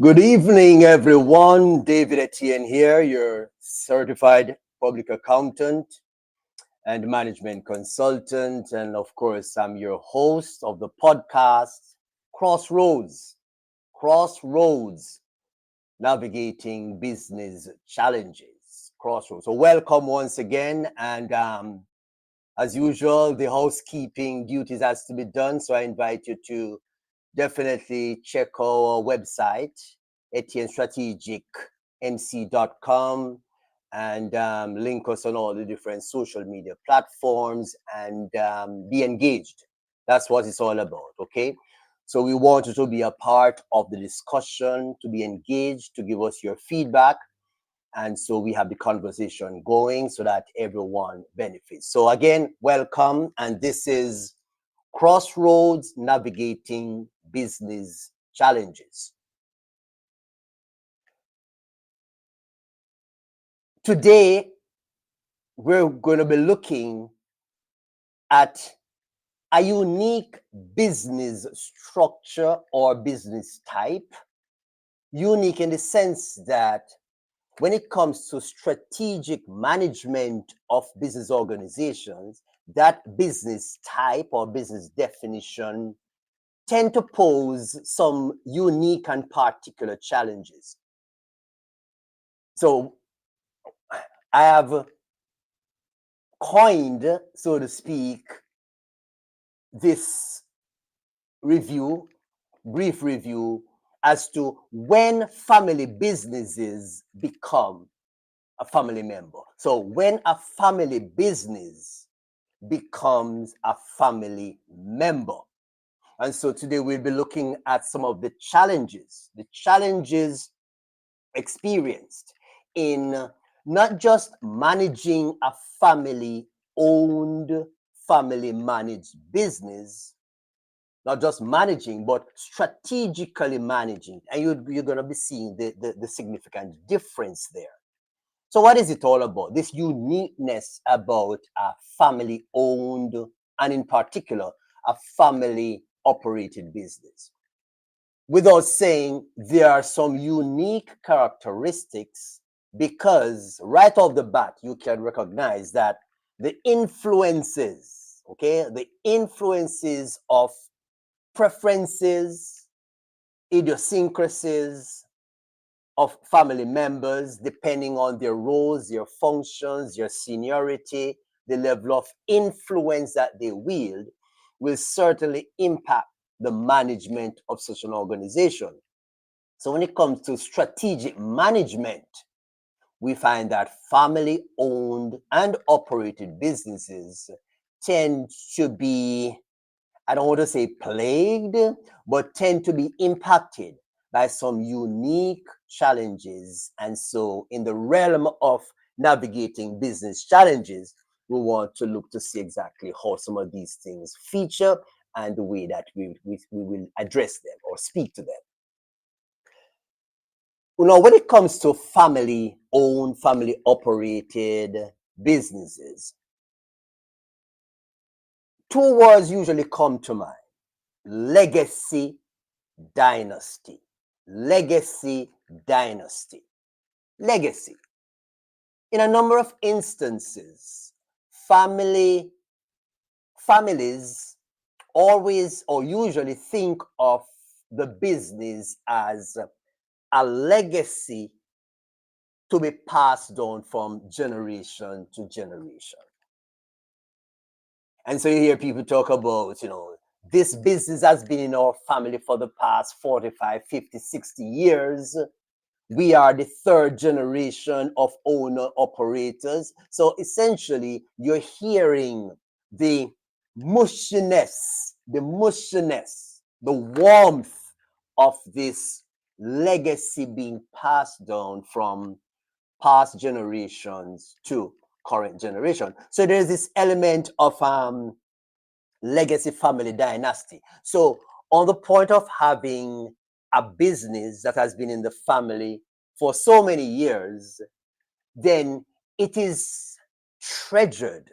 Good evening, everyone. David Etienne here, your certified public accountant and management consultant. And of course, I'm your host of the podcast, Crossroads. Crossroads, navigating business challenges. Crossroads. So, welcome once again. And as usual, the housekeeping duties has to be done. So, I invite you to definitely check our website, etiennestrategicmc.com, and link us on all the different social media platforms and be engaged. That's what it's all about, okay? So we want you to be a part of the discussion, to be engaged, to give us your feedback. And so we have the conversation going so that everyone benefits. So again, welcome. And this is Crossroads Navigating Business Challenges. Today, we're going to be looking at a unique business structure or business type. Unique in the sense that when it comes to strategic management of business organizations, that business type or business definition tend to pose some unique and particular challenges. So I have coined, so to speak, this brief review, as to when family businesses become a family member. So when a family business becomes a family member. And so today we'll be looking at some of the challenges experienced in not just managing a family-owned, family-managed business, not just managing, but strategically managing. And you're going to be seeing the significant difference there. So what is it all about? This uniqueness about a family-owned, and in particular, a family-operated business. Without saying, there are some unique characteristics, because right off the bat, you can recognize that the influences of preferences, idiosyncrasies of family members, depending on their roles, their functions, their seniority, the level of influence that they wield, will certainly impact the management of such an organization. So when it comes to strategic management, we find that family-owned and operated businesses tend to be, I don't want to say plagued, but tend to be impacted by some unique challenges. And so in the realm of navigating business challenges, we want to look to see exactly how some of these things feature and the way that we will address them or speak to them. Now, when it comes to family-owned, family-operated businesses, two words usually come to mind: legacy, dynasty. Legacy, dynasty. Legacy. In a number of instances, families always or usually think of the business as a legacy to be passed on from generation to generation. And so you hear people talk about, this business has been in our family for the past 45, 50, 60 years. We are the third generation of owner operators. So essentially, you're hearing the mushiness, the warmth of this legacy being passed down from past generations to current generation. So there's this element of legacy, family, dynasty. So on the point of having a business that has been in the family for so many years, then it is treasured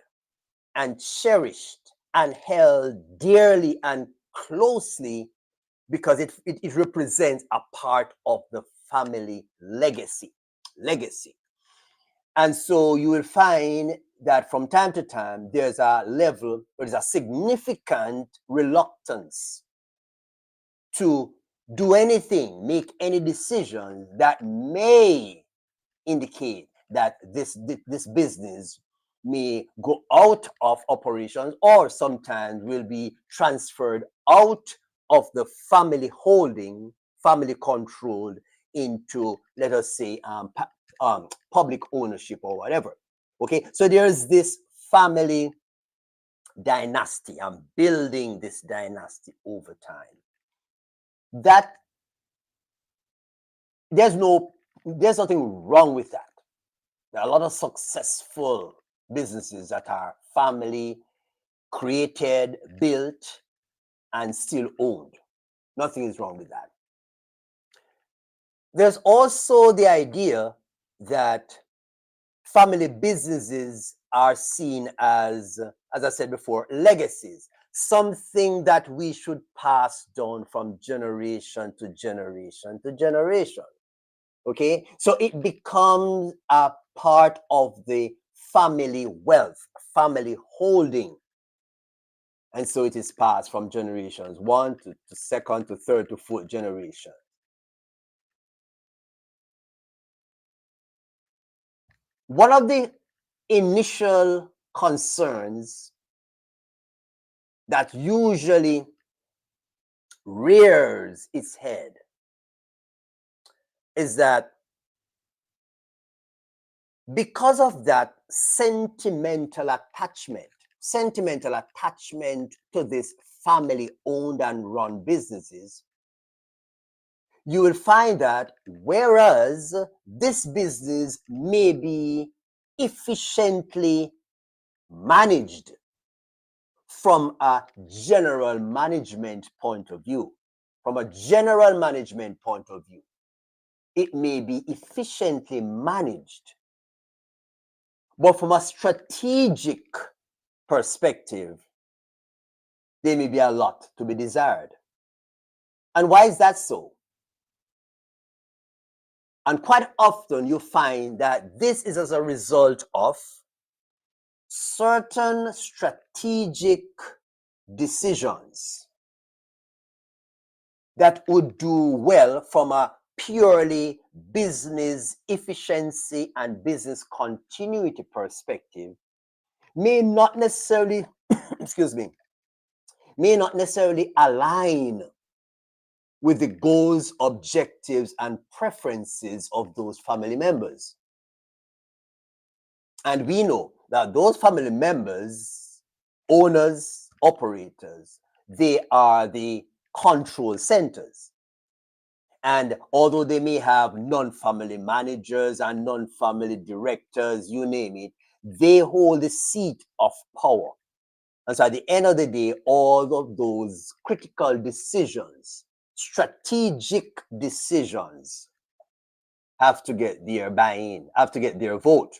and cherished and held dearly and closely because it represents a part of the family legacy. And so you will find that from time to time, there's a significant reluctance to do anything, make any decisions that may indicate that this business may go out of operations, or sometimes will be transferred out of the family holding, family controlled, into, let us say, public ownership or whatever. Okay, so there's this family dynasty. I'm building this dynasty over time. That there's nothing wrong with that. There are a lot of successful businesses that are family created, built, and still owned. Nothing is wrong with that. There's also the idea that family businesses are seen as I said before, legacies, something that we should pass down from generation to generation to generation. Okay, so it becomes a part of the family wealth, family holding. And so it is passed from generations, one to second to third to fourth generation. One of the initial concerns that usually rears its head is that because of that sentimental attachment to this family owned and run businesses, you will find that whereas this business may be efficiently managed from a general management point of view, it may be efficiently managed, but from a strategic perspective, there may be a lot to be desired. And why is that so? And quite often you find that this is as a result of certain strategic decisions that would do well from a purely business efficiency and business continuity perspective, may not necessarily align with the goals, objectives, and preferences of those family members. And we know that those family members, owners, operators, they are the control centers. And although they may have non-family managers and non-family directors, you name it, they hold the seat of power. And so at the end of the day, all of those critical decisions, strategic decisions, have to get their buy-in, have to get their vote.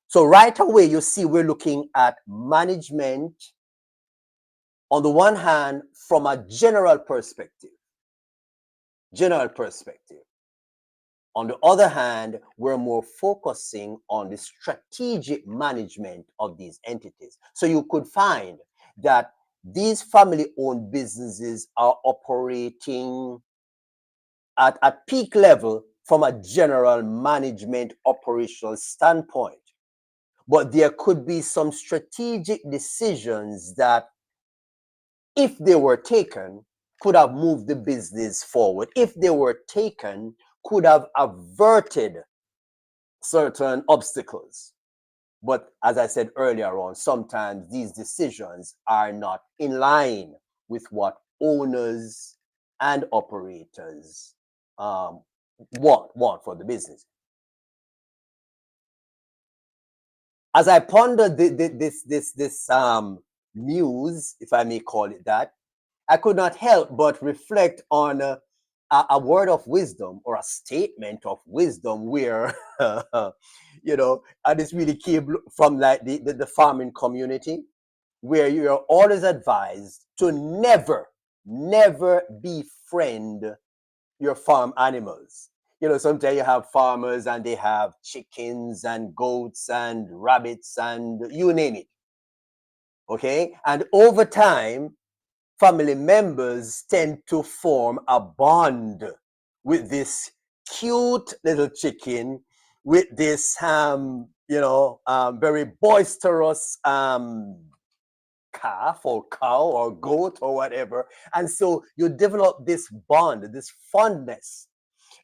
So right away, you see we're looking at management on the one hand from a general perspective. On the other hand, we're more focusing on the strategic management of these entities. So you could find that these family-owned businesses are operating at peak level from a general management operational standpoint. But there could be some strategic decisions that, if they were taken, could have moved the business forward. If they were taken, could have averted certain obstacles. But as I said earlier on, sometimes these decisions are not in line with what owners and operators want for the business. As I pondered this news, if I may call it that, I could not help but reflect on a word of wisdom, or a statement of wisdom, where and this really came from like the farming community. where you're always advised to never befriend your farm animals. Sometimes you have farmers and they have chickens and goats and rabbits and you name it. Okay. And over time, family members tend to form a bond with this cute little chicken, with this very boisterous calf or cow or goat or whatever. And so you develop this bond, this fondness,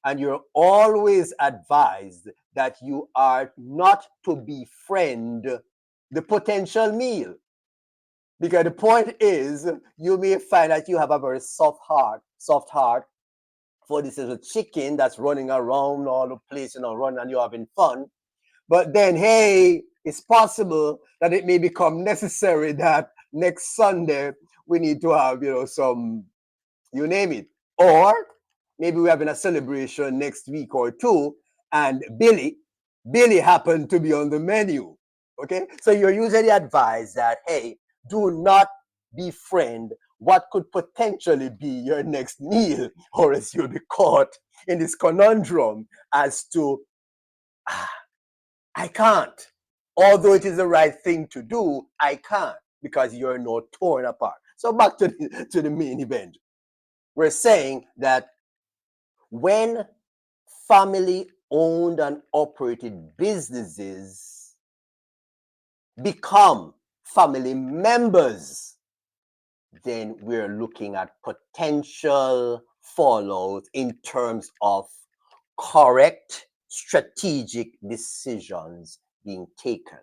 and you're always advised that you are not to befriend the potential meal. Because the point is, you may find that you have a very soft heart for this little chicken that's running around all the place, running and you're having fun. But then, hey, it's possible that it may become necessary that next Sunday we need to have, some, you name it. Or maybe we're having a celebration next week or two, and Billy happened to be on the menu. Okay, so you're usually advised that, hey, do not befriend what could potentially be your next meal, or else you'll be caught in this conundrum as to, I can't. Although it is the right thing to do, I can't, because you're not torn apart. So back to the main event. We're saying that when family owned and operated businesses become family members, then we're looking at potential fallout in terms of correct strategic decisions being taken.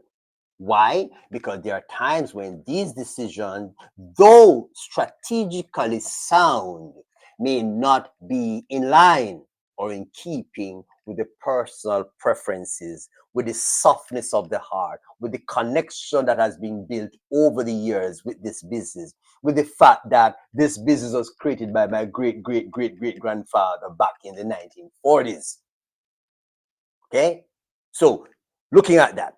Why? Because there are times when these decisions, though strategically sound, may not be in line or in keeping with the personal preferences, with the softness of the heart, with the connection that has been built over the years with this business, with the fact that this business was created by my great grandfather back in the 1940s. Okay? So, looking at that.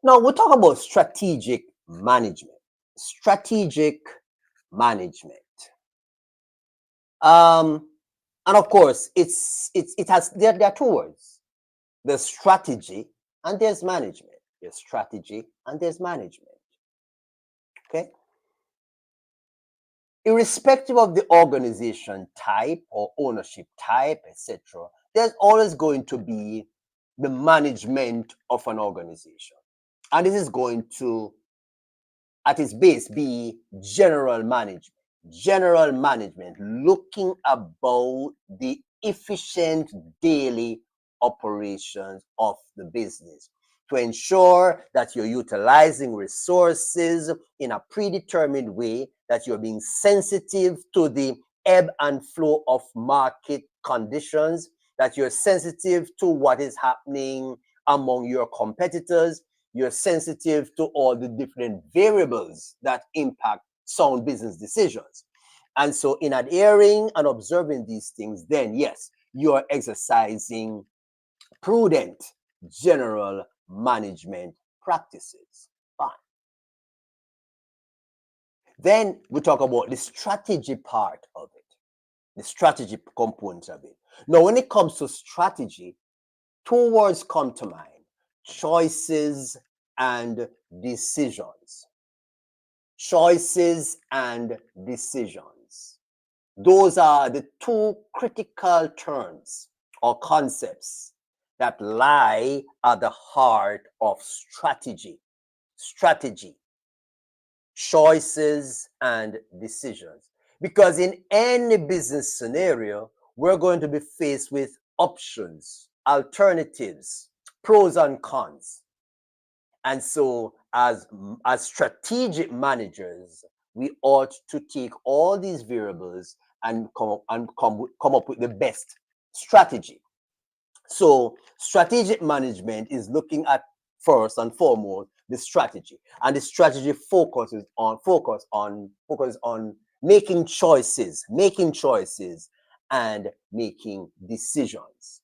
Now, we'll talk about strategic management. Strategic management. And of course, there are two words. There's strategy and there's management. There's strategy and there's management. Okay? Irrespective of the organization type or ownership type, etc., there's always going to be the management of an organization. And this is going to, at its base, be general management. General management, looking about the efficient daily operations of the business to ensure that you're utilizing resources in a predetermined way, that you're being sensitive to the ebb and flow of market conditions, that you're sensitive to what is happening among your competitors, you're sensitive to all the different variables that impact sound business decisions. And so in adhering and observing these things, then yes, you are exercising prudent general management practices. Fine. Then we talk about the strategy part of it, the strategy component of it. Now, when it comes to strategy, two words come to mind: choices and decisions. Choices and decisions. Those are the two critical terms or concepts that lie at the heart of strategy. Strategy, choices, and decisions. Because in any business scenario, we're going to be faced with options, alternatives, pros and cons. And so as strategic managers, we ought to take all these variables and come up with the best strategy. So strategic management is looking at, first and foremost, the strategy, and the strategy focuses on making choices and making decisions.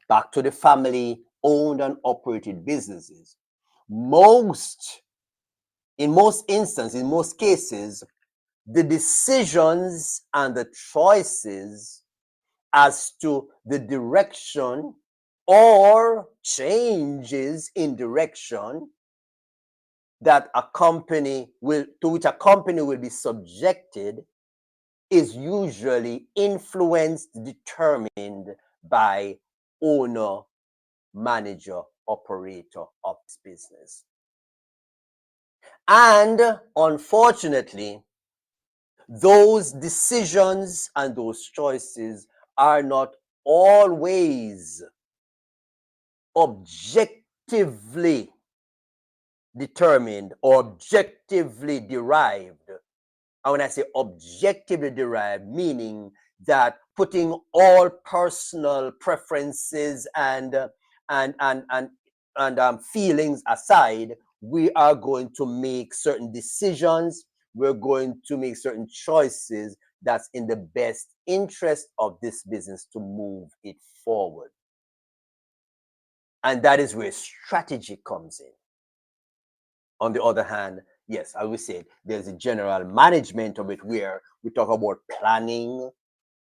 Back to the family owned and operated businesses. Most In most instances, in most cases, the decisions and the choices as to the direction or changes in direction that a company will, to which a company will be subjected, is usually influenced, determined by owner, manager, operator of this business. And unfortunately, those decisions and those choices are not always objectively determined or objectively derived. And when I say objectively derived, meaning that putting all personal preferences and feelings aside, we are going to make certain decisions. We're going to make certain choices that's in the best interest of this business to move it forward. And that is where strategy comes in. On the other hand, yes, I will say there's a general management of it where we talk about planning,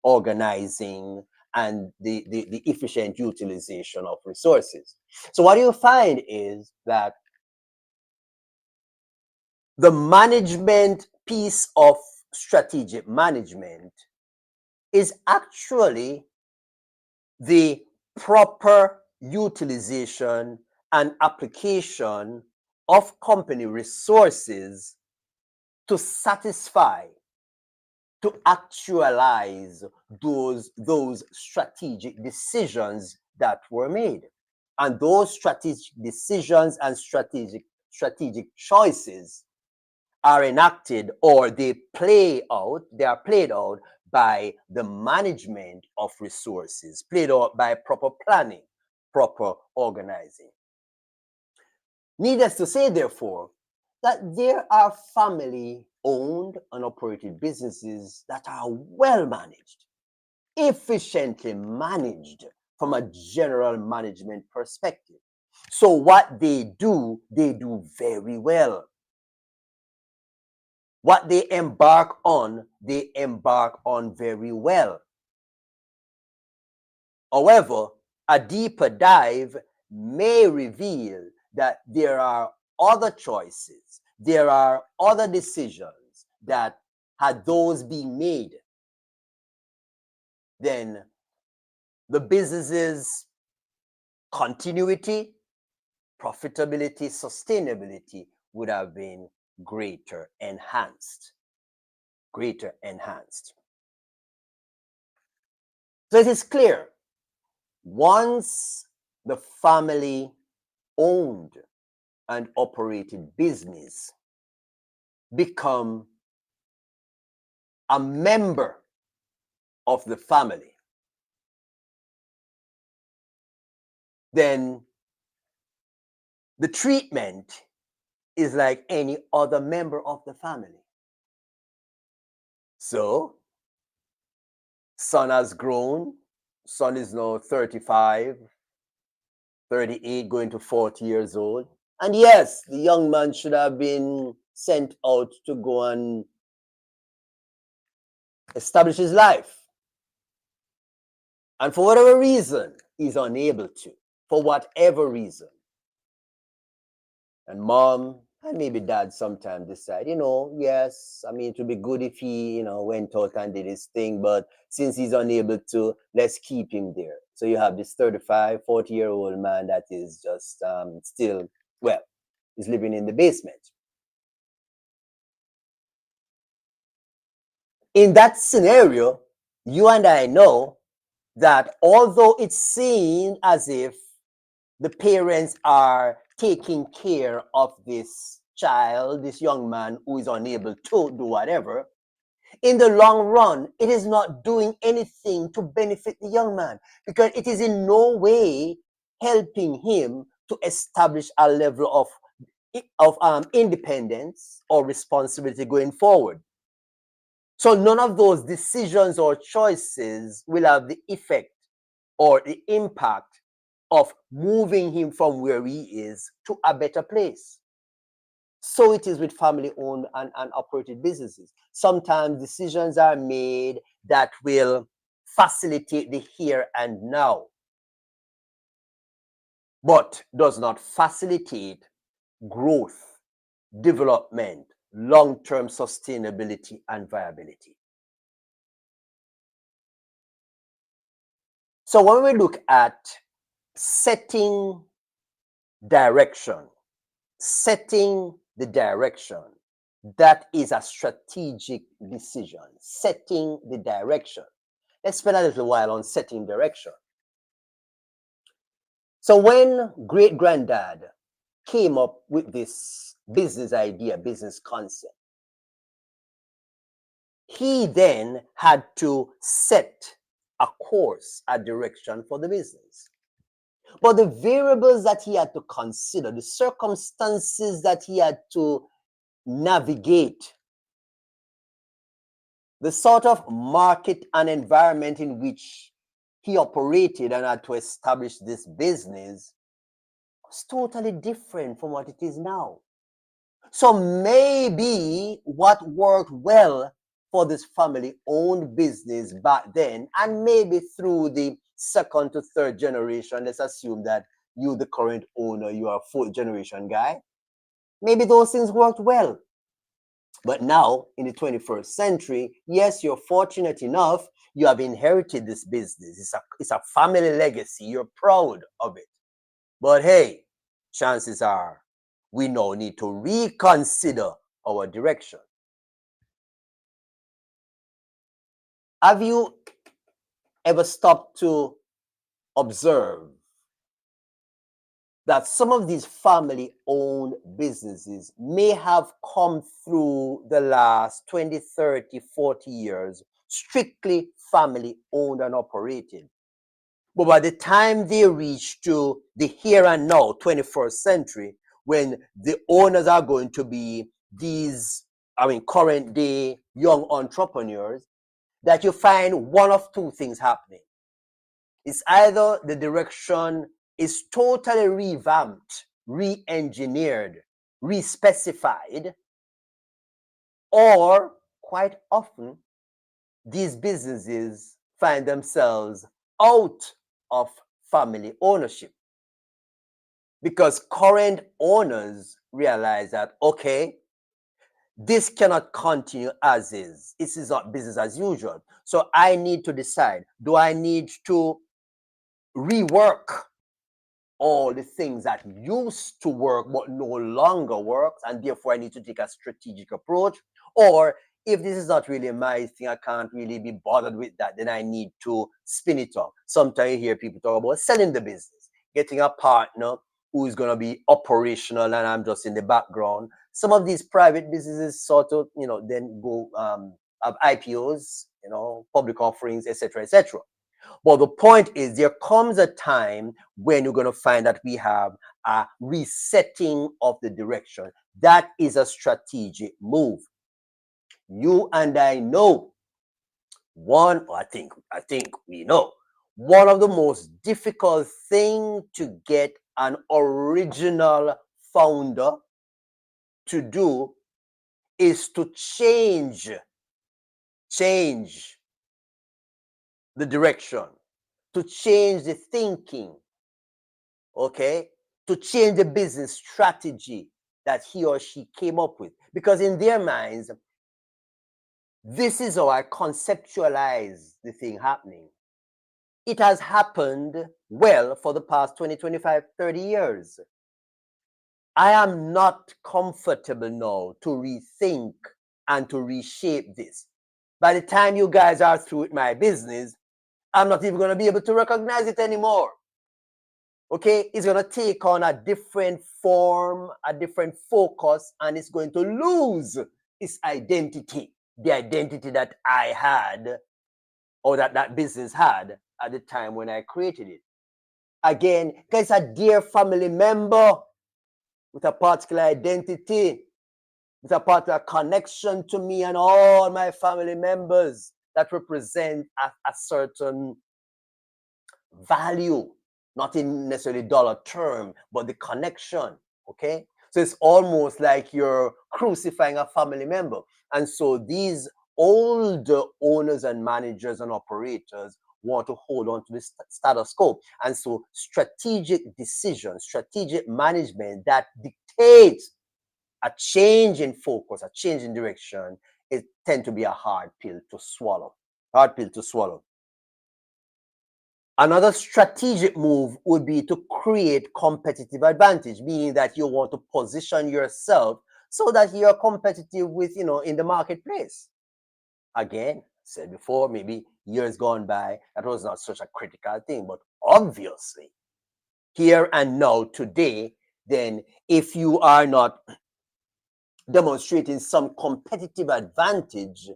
organizing, and the efficient utilization of resources. So what you find is that the management piece of strategic management is actually the proper utilization and application of company resources to satisfy, to actualize those strategic decisions that were made. And those strategic decisions and strategic choices are enacted, or they are played out by the management of resources, played out by proper planning, proper organizing. Needless to say, therefore, that there are family-owned and operated businesses that are well managed, efficiently managed from a general management perspective. So what they do very well. What they embark on very well. However, a deeper dive may reveal that there are other choices, there are other decisions that, had those been made, then the business's continuity, profitability, sustainability would have been greater enhanced. So it is clear, once the family owned and operated business become a member of the family, then the treatment is like any other member of the family. So, son has grown. Son is now 35, 38, going to 40 years old. And yes, the young man should have been sent out to go and establish his life. And for whatever reason, he's unable to. For whatever reason. And mom and maybe dad sometimes decide, yes, I mean, it would be good if he, went out and did his thing, but since he's unable to, let's keep him there. So you have this 35, 40-year-old man that is just still, he's living in the basement. In that scenario, you and I know that although it's seen as if the parents are taking care of this child, this young man who is unable to do whatever, in the long run, it is not doing anything to benefit the young man, because it is in no way helping him to establish a level of independence or responsibility going forward. So none of those decisions or choices will have the effect or the impact of moving him from where he is to a better place. So it is with family owned and operated businesses. Sometimes decisions are made that will facilitate the here and now, but does not facilitate growth, development, long-term sustainability, and viability. So when we look at setting direction, setting the direction, that is a strategic decision. Setting the direction. Let's spend a little while on setting direction. So when great granddad came up with this business idea, business concept, he then had to set a course, a direction for the business. But the variables that he had to consider, the circumstances that he had to navigate, the sort of market and environment in which he operated and had to establish this business was totally different from what it is now. So maybe what worked well for this family-owned business back then, and maybe through the second to third generation, let's assume that you, the current owner, you are a fourth generation guy, maybe those things worked well. But now, in the 21st century, yes, you're fortunate enough, you have inherited this business. It's a family legacy. You're proud of it. But hey, chances are we now need to reconsider our direction. Have you ever stopped to observe that some of these family-owned businesses may have come through the last 20, 30, 40 years strictly family-owned and operated? But by the time they reach to the here and now, 21st century, when the owners are going to be these, current day young entrepreneurs, that you find one of two things happening. It's either the direction is totally revamped, re-engineered, re-specified, or quite often these businesses find themselves out of family ownership because current owners realize that, okay, this cannot continue as is. This is not business as usual. So I need to decide, do I need to rework all the things that used to work but no longer works, and therefore I need to take a strategic approach? Or if this is not really my thing, I can't really be bothered with that, then I need to spin it off. Sometimes you hear people talk about selling the business, getting a partner who is going to be operational and I'm just in the background. Some of these private businesses sort of, then go have IPOs, public offerings, etc., etc. But the point is, there comes a time when you're going to find that we have a resetting of the direction. That is a strategic move. You and I know I think we know one of the most difficult things to get an original founder to do is to change the direction, to change the thinking, okay, to change the business strategy that he or she came up with. Because in their minds, this is how I conceptualize the thing happening. It has happened well for the past 20, 25, 30 years. I am not comfortable now to rethink and to reshape this. By the time you guys are through with my business, I'm not even going to be able to recognize it anymore. Okay, it's going to take on a different form, a different focus, and it's going to lose its identity, the identity that I had or that business had at the time when I created it. Again, because it's a dear family member with a particular identity, with a particular connection to me and all my family members that represent a certain value, not in necessarily dollar term, but the connection, okay? So it's almost like you're crucifying a family member. And so these older owners and managers and operators want to hold on to the status quo. And so strategic decisions, strategic management that dictates a change in focus, a change in direction, it tend to be a hard pill to swallow. Hard pill to swallow. Another strategic move would be to create competitive advantage, meaning that you want to position yourself so that you're competitive with, in the marketplace. Again, said before, maybe years gone by, that was not such a critical thing, but obviously, here and now, today, then if you are not demonstrating some competitive advantage,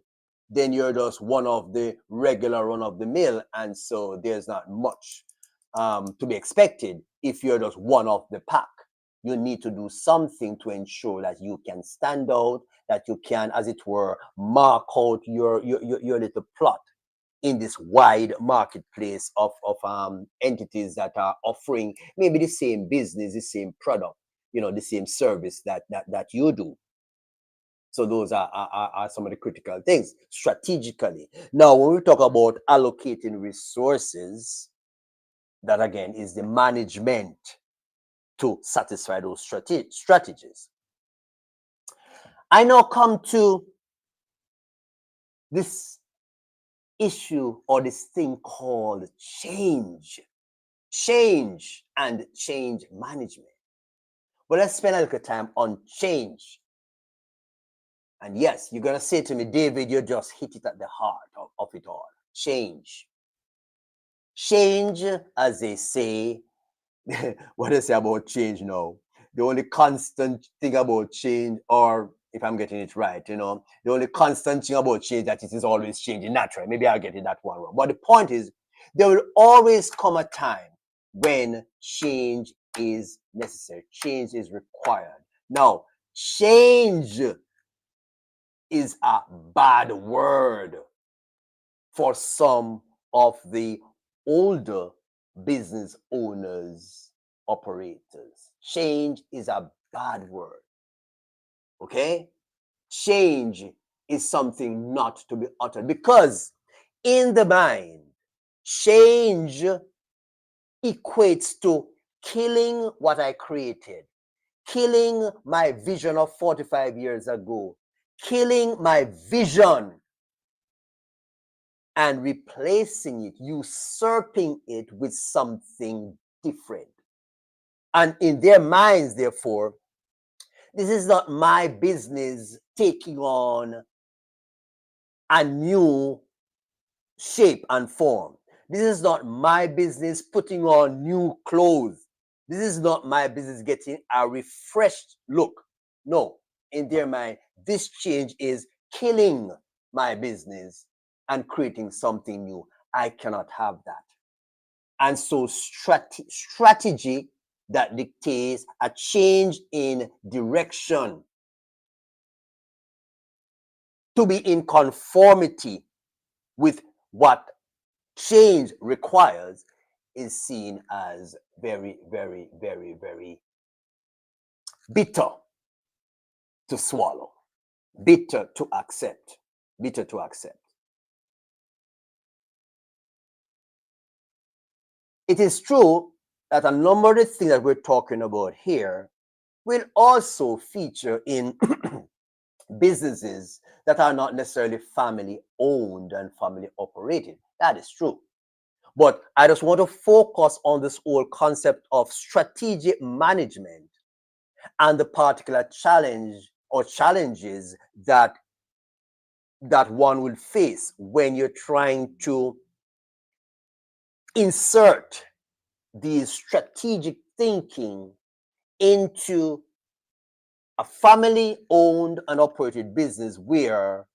then you're just one of the regular run of the mill. And so there's not much to be expected if you're just one of the pack. You need to do something to ensure that you can stand out, that you can, as it were, mark out your little plot in this wide marketplace of entities that are offering maybe the same business, the same product, the same service that you do. So those are some of the critical things strategically. Now, when we talk about allocating resources, that again is the management to satisfy those strategies. I now come to this issue or this thing called change and change management. But let's spend a little time on change. And yes, you're going to say to me, David, you just hit it at the heart of it all. Change. Change, as they say, what they say about change now, the only constant thing about change, or if I'm getting it right, the only constant thing about change that it is always changing naturally. Maybe I'll get it that one wrong. But the point is, there will always come a time when change is necessary. Change is required. Now, change is a bad word for some of the older business owners, operators. Change is a bad word. Okay? Change is something not to be uttered because in the mind, change equates to killing what I created, killing my vision of 45 years ago, killing my vision and replacing it, usurping it with something different. And in their minds, therefore, this is not my business taking on a new shape and form. This is not my business putting on new clothes. This is not my business getting a refreshed look. No, in their mind, this change is killing my business and creating something new. I cannot have that. And so strategy that dictates a change in direction to be in conformity with what change requires is seen as very, very, very, very bitter to swallow, bitter to accept, bitter to accept. It is true that a number of the things that we're talking about here will also feature in businesses that are not necessarily family owned and family operated. That is true. But I just want to focus on this whole concept of strategic management and the particular challenge or challenges that one will face when you're trying to insert these strategic thinking into a family owned and operated business where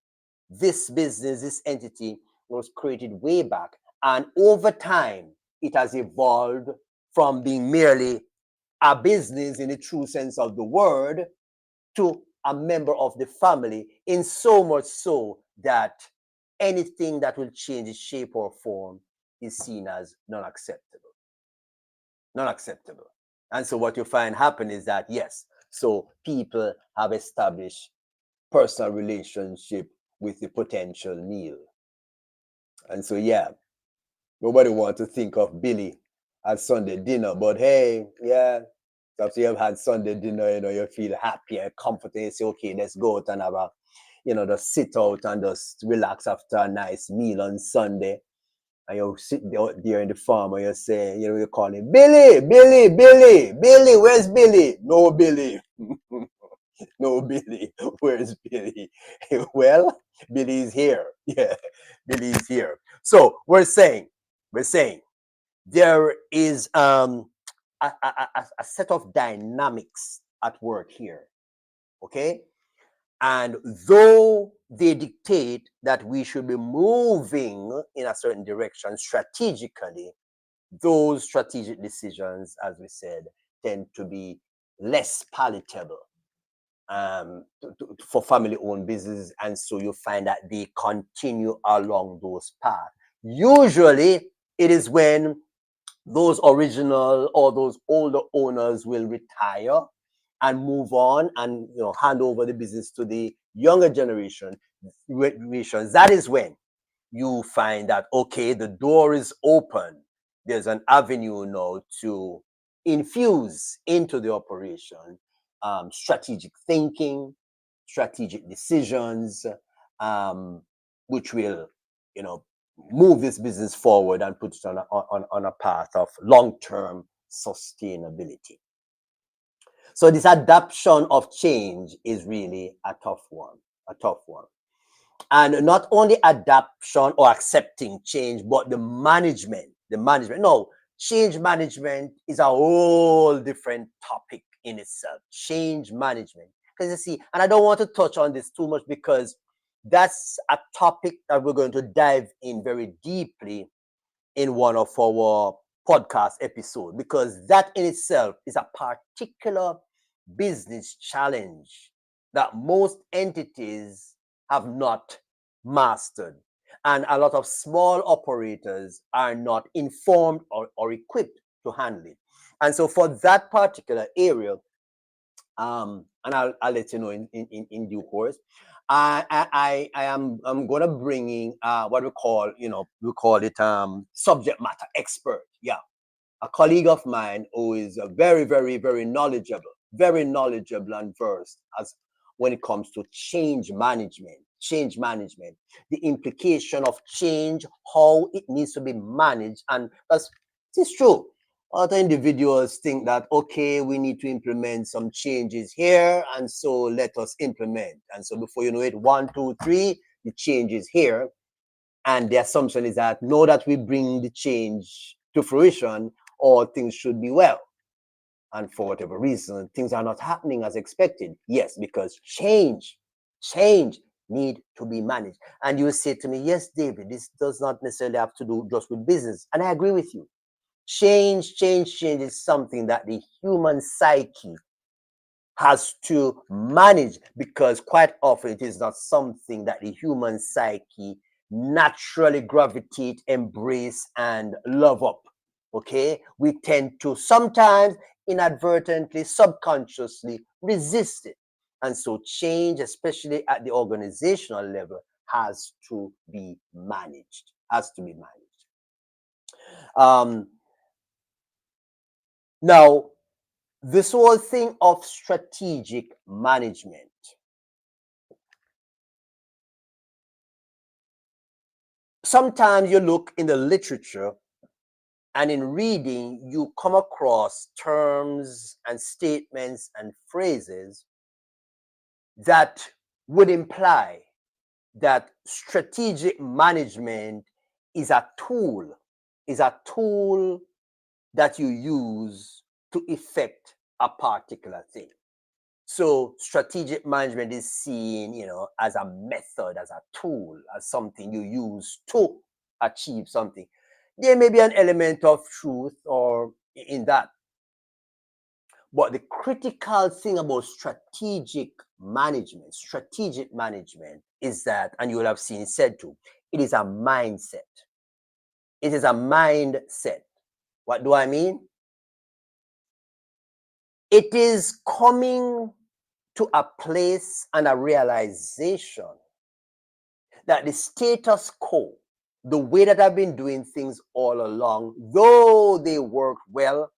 this business, this entity was created way back. And over time, it has evolved from being merely a business in the true sense of the word to a member of the family, in so much so that anything that will change its shape or form is seen as non-acceptable. Non-acceptable. And so what you find happen is that, yes, So people have established personal relationship with the potential meal. And so, yeah, nobody want to think of Billy at Sunday dinner, but hey, yeah, after you've had Sunday dinner, you feel happy and comfortable. You say, okay, let's go out and have a, just sit out and just relax after a nice meal on Sunday. And you sit out there in the farm and you say, you call him, Billy, Billy, Billy, Billy, where's Billy? No Billy. No Billy. Where's Billy? Well, Billy's here. Yeah, Billy's here. So we're saying there is a set of dynamics at work here. Okay. And though they dictate that we should be moving in a certain direction strategically, those strategic decisions, as we said, tend to be less palatable for family-owned businesses, and so you find that they continue along those paths. Usually, it is when those original or those older owners will retire and move on and hand over the business to the younger generations. That is when you find that, okay, the door is open. There's an avenue now to infuse into the operation strategic thinking, strategic decisions, which will, move this business forward and put it on a path of long-term sustainability. So this adoption of change is really a tough one. And not only adoption or accepting change, but the management. No, change management is a whole different topic in itself. Change management. Because you see, and I don't want to touch on this too much because that's a topic that we're going to dive in very deeply in one of our podcast episodes, because that in itself is a particular business challenge that most entities have not mastered. And a lot of small operators are not informed or equipped to handle it. And so for that particular area, and I'll let you know in due course, I'm gonna bring in what we call it subject matter expert. Yeah, a colleague of mine who is very, very, very knowledgeable and versed as when it comes to change management, the implication of change, how it needs to be managed. And it's true. Other individuals think that, okay, we need to implement some changes here, and so let us implement. And so before you know it, 1, 2, 3, the change is here. And the assumption is that now that we bring the change to fruition, all things should be well. And for whatever reason, things are not happening as expected. Yes, because change need to be managed. And you say to me, yes, David, this does not necessarily have to do just with business. And I agree with you. Change is something that the human psyche has to manage, because quite often it is not something that the human psyche naturally gravitate, embrace, and love up. Okay, we tend to sometimes inadvertently, subconsciously resist it. And so change, especially at the organizational level, has to be managed. Now, this whole thing of strategic management, sometimes you look in the literature and in reading, you come across terms and statements and phrases that would imply that strategic management is a tool that you use to effect a particular thing. So strategic management is seen, as a method, as a tool, as something you use to achieve something. There may be an element of truth or in that. But the critical thing about strategic management is that, and you will have seen it said too, it is a mindset. It is a mindset. What do I mean? It is coming to a place and a realization that the status quo, the way that I've been doing things all along, though they worked well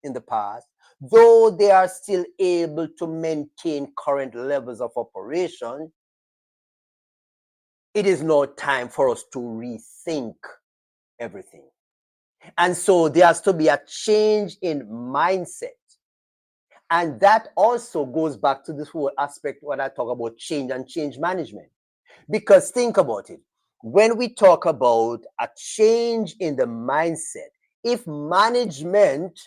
in the past, though they are still able to maintain current levels of operation, it is now time for us to rethink everything. And so there has to be a change in mindset. And that also goes back to this whole aspect when I talk about change and change management. Because think about it. When we talk about a change in the mindset, if management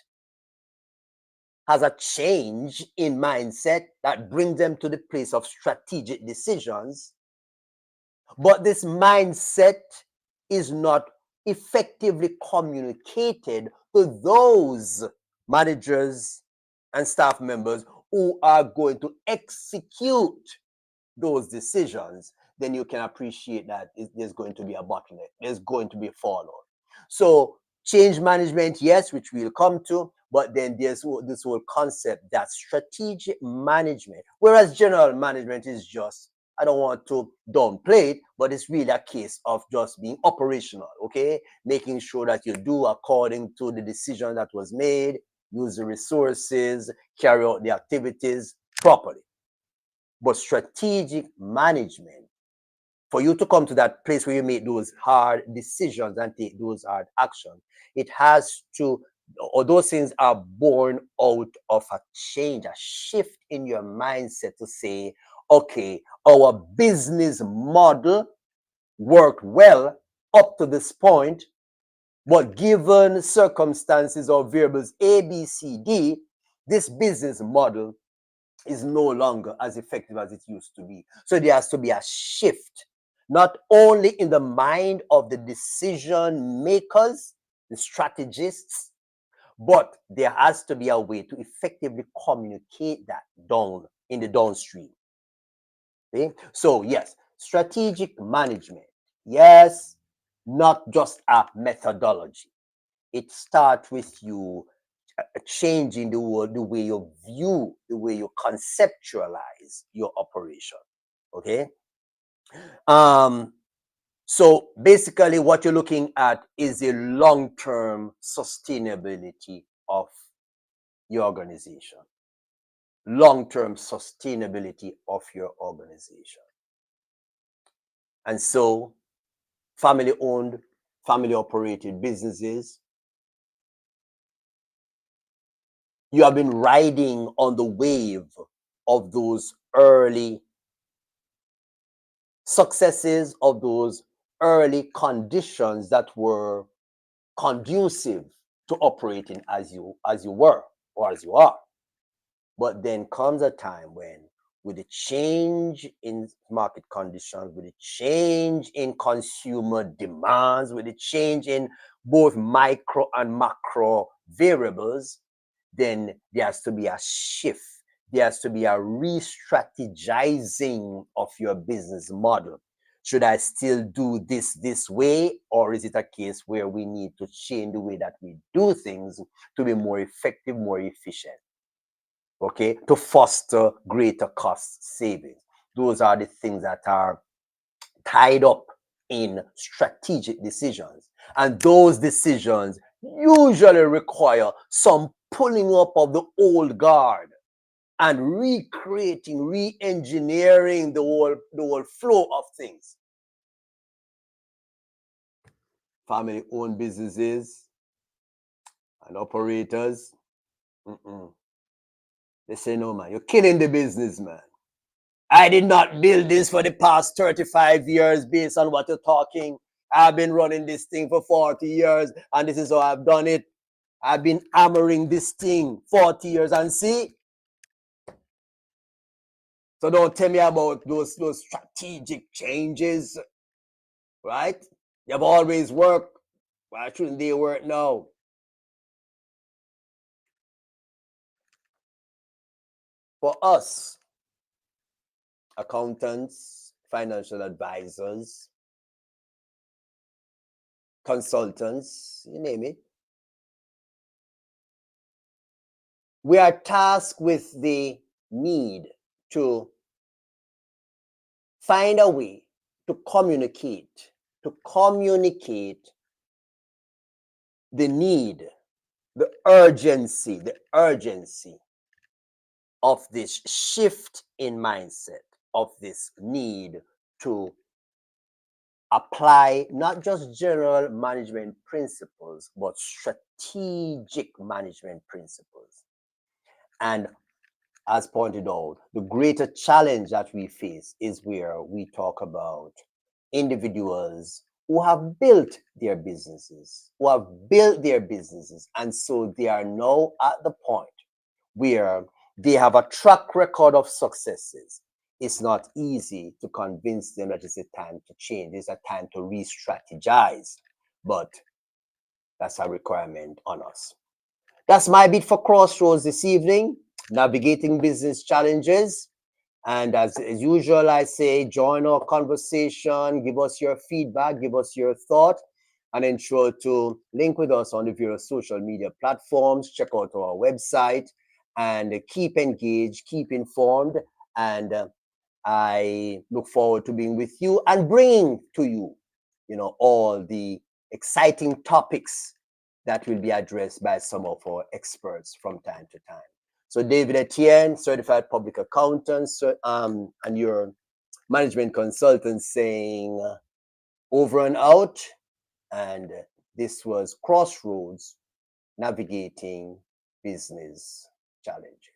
has a change in mindset that brings them to the place of strategic decisions, but this mindset is not effectively communicated to those managers and staff members who are going to execute those decisions, then you can appreciate that there's going to be a bottleneck. There's going to be a fallout. So change management, yes, which we'll come to, but then there's this whole concept that strategic management, whereas general management is just, I don't want to downplay it, but it's really a case of just being operational, okay? Making sure that you do according to the decision that was made, use the resources, carry out the activities properly. But strategic management, for you to come to that place where you make those hard decisions and take those hard actions, it has to, or those things are born out of a change, a shift in your mindset to say, okay, our business model worked well up to this point, but given circumstances or variables A, B, C, D, this business model is no longer as effective as it used to be. So there has to be a shift, not only in the mind of the decision makers, the strategists, but there has to be a way to effectively communicate that down in the downstream. Okay? So yes, strategic management. Yes, not just a methodology. It starts with you changing the way you view, the way you conceptualize your operation. Okay. So basically, what you're looking at is the long-term sustainability of your organization. Long-term sustainability of your organization. And so, family-owned, family-operated businesses, you have been riding on the wave of those early successes, of those early conditions that were conducive to operating as you were or as you are. But then comes a time when, with the change in market conditions, with the change in consumer demands, with the change in both micro and macro variables, then there has to be a shift. There has to be a re-strategizing of your business model. Should I still do this way, or is it a case where we need to change the way that we do things to be more effective, more efficient? Okay, to foster greater cost savings. Those are the things that are tied up in strategic decisions. And those decisions usually require some pulling up of the old guard and recreating, re-engineering the whole flow of things. Family-owned businesses and operators, they say, no, man, you're killing the business, man. I did not build this for the past 35 years based on what you're talking. I've been running this thing for 40 years, and this is how I've done it. I've been hammering this thing 40 years, and see? So don't tell me about those strategic changes, right? They've always worked. Why shouldn't they work now? For us, accountants, financial advisors, consultants, you name it, we are tasked with the need to find a way to communicate the need, the urgency of this shift in mindset, of this need to apply not just general management principles, but strategic management principles. And as pointed out, the greater challenge that we face is where we talk about individuals who have built their businesses, and so they are now at the point where they have a track record of successes. It's not easy to convince them that it's a time to change, it's a time to re-strategize, but that's a requirement on us. That's my bit for Crossroads this evening, navigating business challenges. And as usual, I say, join our conversation, give us your feedback, give us your thought, and ensure to link with us on the various social media platforms. Check out our website and keep engaged, keep informed. And I look forward to being with you and bringing to you, all the exciting topics that will be addressed by some of our experts from time to time. So David Etienne, certified public accountant, and your management consultant, saying over and out. And this was Crossroads, navigating business challenges.